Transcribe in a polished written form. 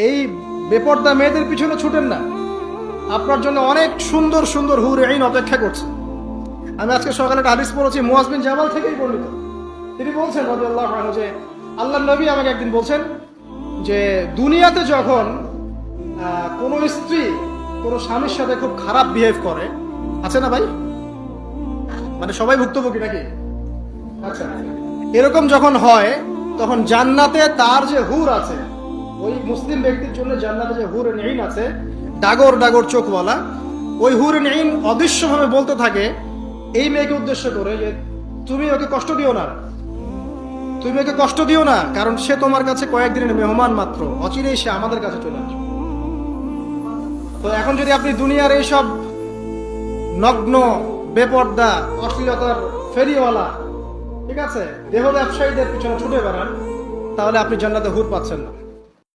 এই বেপর্দা মেয়েদের পিছনে ছুটেন না, আপনার জন্য অনেক সুন্দর সুন্দর হুর আইন অপেক্ষা করছে। আমি আজকে সকালে একটা হাদিস পড়েছি, মুয়াজ বিন জামাল থেকেই বর্ণিত। তিনি বলছেন রাদিয়াল্লাহু আনহু যে আল্লাহর নবী আমাকে একদিন বলছেন যে দুনিয়াতে যখন কোনো স্ত্রী কোনো স্বামীর সাথে খুব খারাপ বিহেভ করে, আছে না ভাই, মানে সবাই ভুক্তভোগী নাকি? আচ্ছা, এরকম যখন হয় তখন জান্নাতে তার যে হুর আছে, ওই মুসলিম ব্যক্তির জন্য জান্নাতে যে হুর আইন আছে ডাগর ডাগর চোখওয়ালা, ওই হুর আইন অদৃশ্যভাবে বলতে থাকে এই মেয়েকে উদ্দেশ্য করে যে তুমি ওকে কষ্ট দিও না, তুমি ওকে কষ্ট দিও না, কারণ সে তোমার কাছে কয়েকদিনের মেহমান মাত্র, অচিরেই সে আমাদের কাছে চলে আসবে। তো এখন যদি আপনি দুনিয়ার এইসব নগ্ন বেপর্দা অশ্লীলতার ফেরিওয়ালা, ঠিক আছে, দেহ ব্যবসায়ীদের পিছনে ছুটে বেড়ান, তাহলে আপনি জান্নাতে হুর পাচ্ছেন না।